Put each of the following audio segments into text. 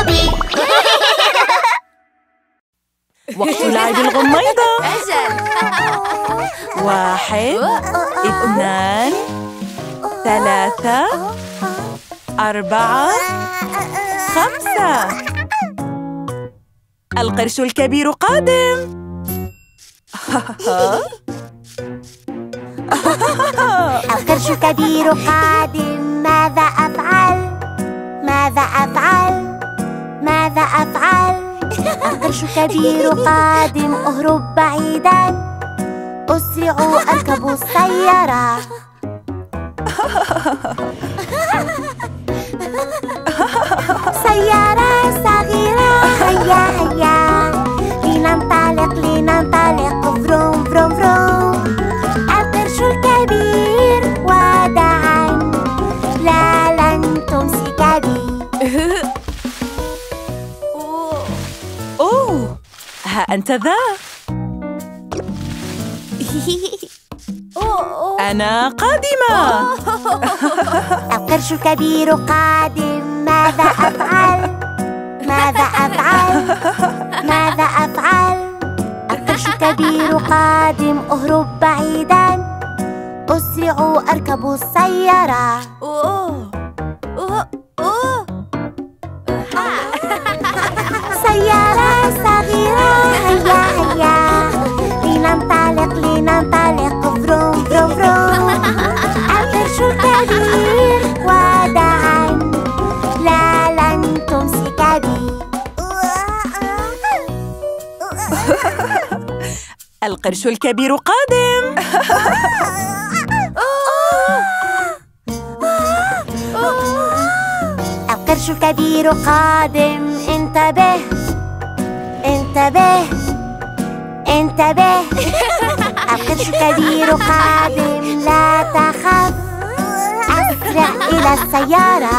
كبي. وقت لعب الغميضة. أجل. 1 2 3 4 5. القرش الكبير قادم. القرش الكبير قادم. ماذا أفعل؟ ماذا أفعل؟ ماذا أفعل؟ القرش الكبير قادم. أهرب بعيداً. أسرع أركب السيارة. سيارة صغيرة. هيا هيا لننطلق لننطلق. فروم فروم فروم. القرش الكبير وداعاً. لا لن تمسك بي. أوه، ها أنت ذا. أنا قادمة. القرش الكبير قادم. ماذا أفعل؟ ماذا أفعل؟ ماذا أفعل؟ القرش الكبير قادم. أهرب بعيداً. أسرع أركب السيارة. سيارة صغيرة. هيا هيا لننطلق لننطلق. فروم فروم فروم. القرش الكبير وداعاً. لا لن تمسك بي. القرش الكبير قادم. القرش الكبير قادم. انتبه انتبه انتبه. القرش الكبير قادم. لا تخف. أسرع إلى السيارة.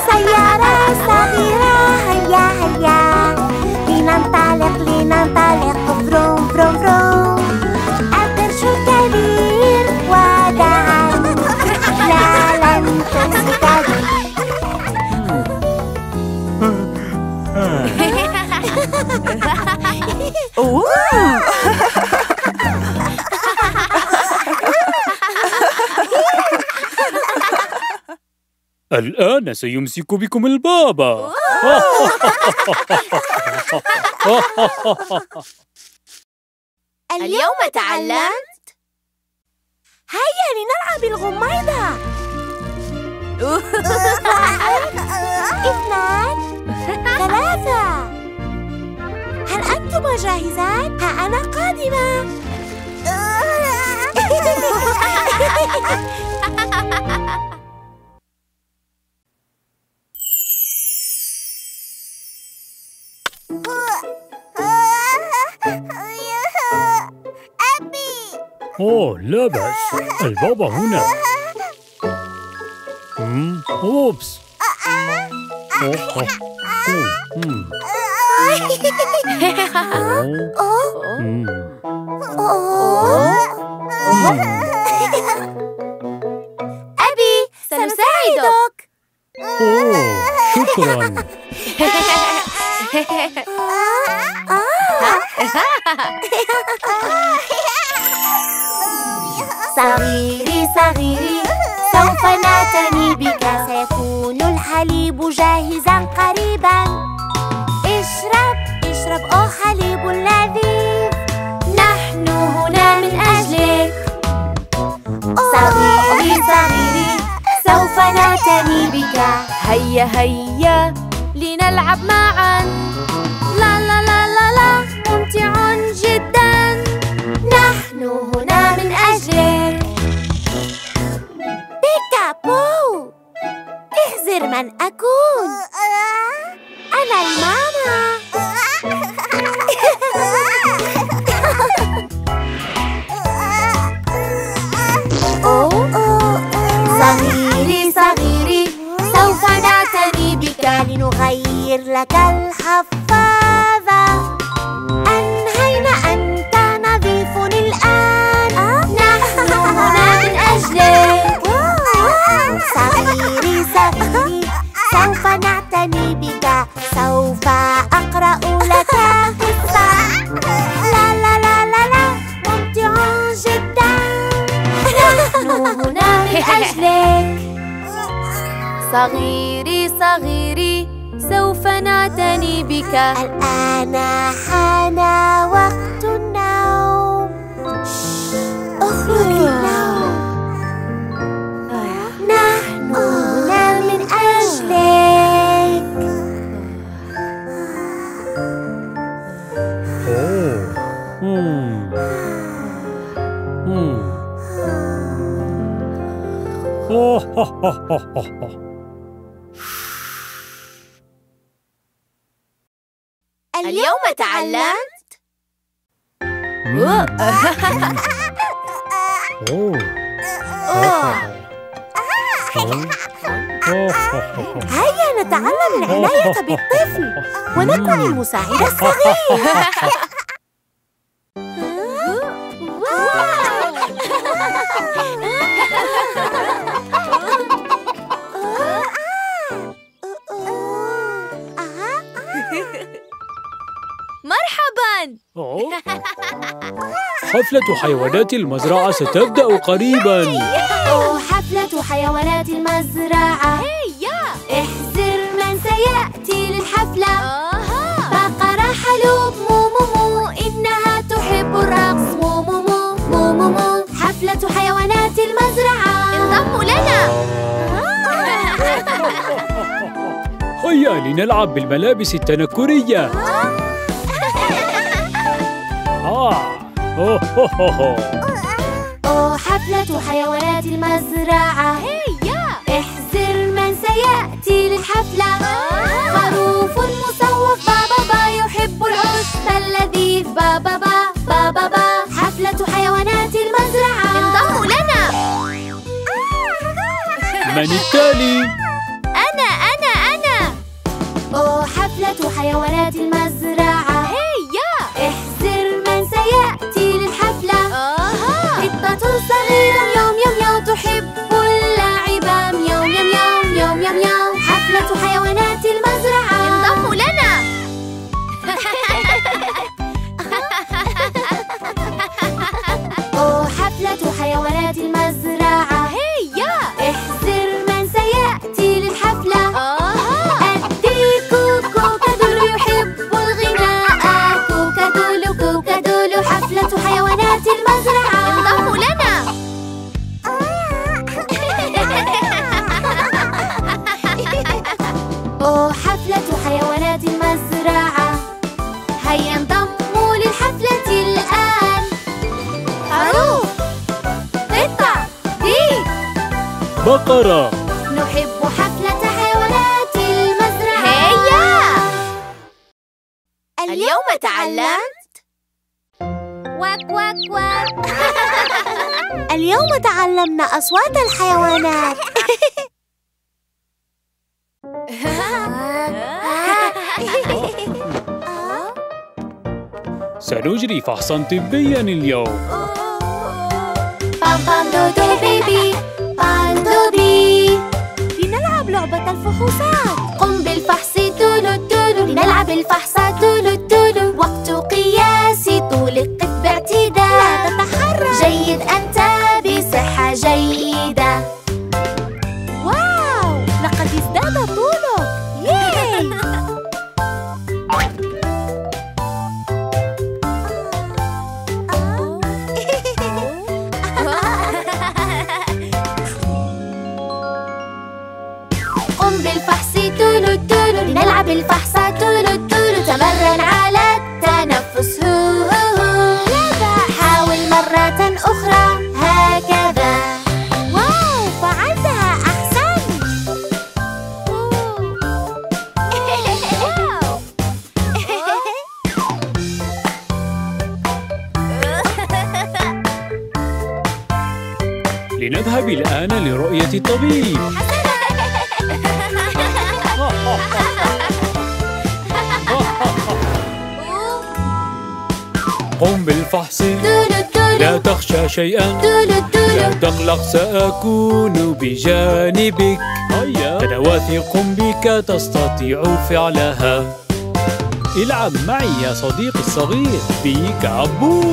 سيارة صغيرة. هيا هيا لننطلق لننطلق. فروم فروم فروم. القرش الكبير وداعاً. لا لن تمسك بي. الآن سيمسك بكم البابا. اليوم تعلمت. هيا لنلعب الغميضة. 1 2 3. هل أنتما جاهزان؟ ها أنا قادمة. أوه لا بأس، البابا هنا. أوبس. أبي سنساعدك. أوه شكراً. صغيري صغيري سوف نعتني بك. سيكون الحليب جاهزا قريبا. اشرب اشرب أوه حليب لذيذ. نحن هنا من أجلك. صغيري صغيري سوف نعتني بك. هيا هيا لنلعب معا. لا لا لا لا لا ممتع جدا. نحن هنا من أجلك. بيكابو. احذر من أكون. أنا الماما. صغيري صغيري سوف نعتني بك. لنغير لك الحفاظة. أنهينا أنت نظيف الآن. نحن هنا من أجلك. من أجلك. صغيري صغيري سوف نعتني بك. الآن حان وقت النوم. اخرج للنوم. نحن هنا من أجلك. اليوم تعلمت؟ هيا نتعلم العناية بالطفل ونكون المساعد الصغير. مرحباً. حفلة حيوانات المزرعة ستبدأ قريباً. حفلة حيوانات المزرعة. احذر من سيأتي للحفلة. بقرة حلوب مو مو مو، إنها تحب الرقص مو مو مو مو مو مو. حفلة حيوانات المزرعة، انضموا لنا. هيا لنلعب بالملابس التنكرية. حفلة حيوانات المزرعة. احذر من سيأتي للحفلة. خروف مصوف بابا با يحب العشب اللذيذ بابا با بابا با. حفلة حيوانات المزرعة، انضموا لنا. من التالي؟ أنا. حفلة حيوانات المزرعة. احذر من سيأتي للحفلة. قطة صغيرة يوم يوم يوم تحب اللعب يوم يوم يوم يوم يوم يوم. حفلة حيوانات المزرعة، انضموا لنا. حفلة حيوانات المزرعة. احذر من سيأتي للحفلة. الديك كوكادولو يحب الغناء كوكادولو كوكادولو. حفلة حيوانات المزرعة، انضموا لنا. حفلة حيوانات المزرعة. هيا انضموا للحفلة الآن. خروف، قطة، ديك، بقرة. نحب حفلة حيوانات المزرعة. اليوم تعلمت؟ واك واك واك. اليوم تعلمنا أصوات الحيوانات. سنجري فحصاً طبياً اليوم. بام بام دودو بيبي بام دوبي. لنلعب لعبة الفحوصات. قم بالفحص تولو تولو. لنلعب الفحص تولو تولو. وقت قياس طول القط باعتدال. لا تتحرك. جيد أنت بصحة جيدة. واو، لقد ازداد طولك. ياي. قم بالفحص تولو تولو. لنلعب الفحص تولو تولو. تمرن على التنفس هو حاول مرة أخرى هكذا. واو، فعلتها أحسن. لنذهب الآن لرؤية الطبيب. قم بالفحص. لا تخشى شيئا. لا تقلق، سأكون بجانبك. أنا واثق بك، تستطيع فعلها. العب معي يا صديقي الصغير. بيكابو.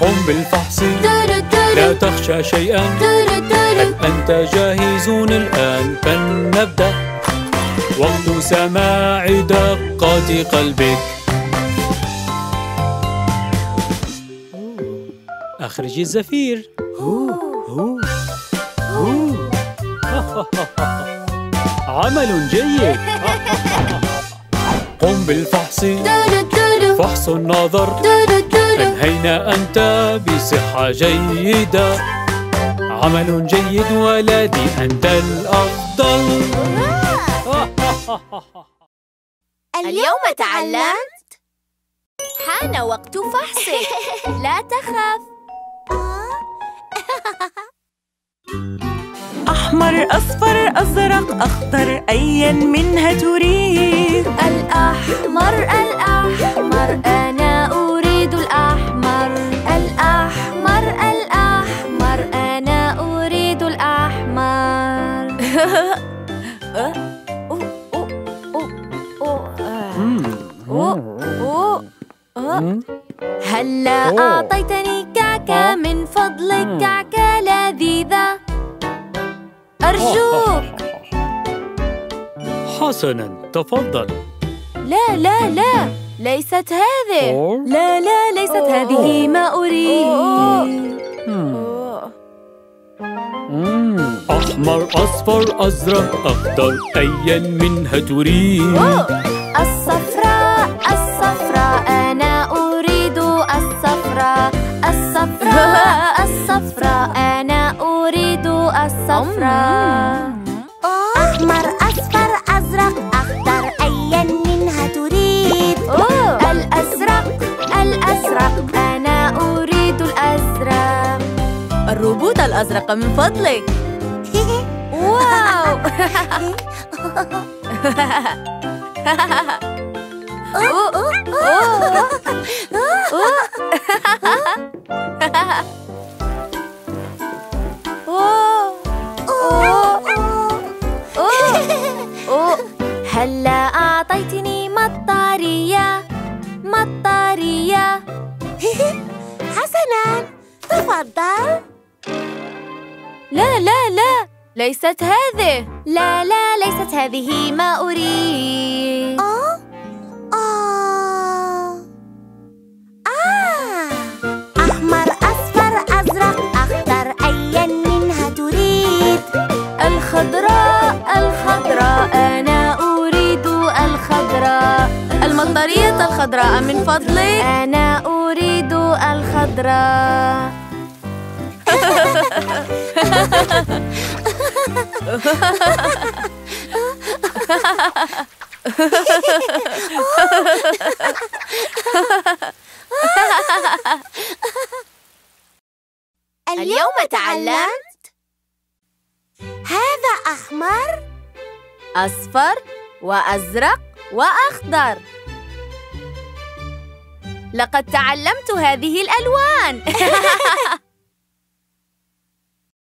قم بالفحص لا تخشى شيئا هل أنت جاهز الآن فلنبدأ وقت سماع دقات قلبك أخرج الزفير عمل جيد قم بالفحص فحص النظر أنهينا أنت بصحة جيدة عمل جيد ولدي أنت الأفضل اليوم تعلمت؟ حان وقت فحصك لا تخف أحمر أصفر أزرق أخضر أيا منها تريد الأحمر الأحمر أنا أريد الأحمر الأحمر الأحمر أنا أريد الأحمر هلا أعطيتني كعكة من فضلك كعكة لذيذة أرجوك حسناً تفضل لا لا لا ليست هذه لا لا ليست هذه ما أريد أحمر أصفر أزرق أخضر أيا منها تريد الصفراء الصفراء أنا أريد الصفراء الصفراء الصفراء أنا أريد الصفراء أحمر أصفر أزرق أخضر أيا منها تريد الأزرق الأزرق أنا أريد الأزرق الروبوت الأزرق من فضلك واو هلا أعطيتني مطارية مطارية حسناً تفضل لا لا لا ليست هذه لا لا ليست هذه ما أريد أحمر أصفر أزرق أخضر أيا منها تريد الخضراء الخضراء أنا أريد الخضراء المطرية الخضراء من فضلك أنا أريد الخضراء اليوم تعلمت هذا أحمر أصفر وأزرق وأخضر لقد تعلمت هذه الألوان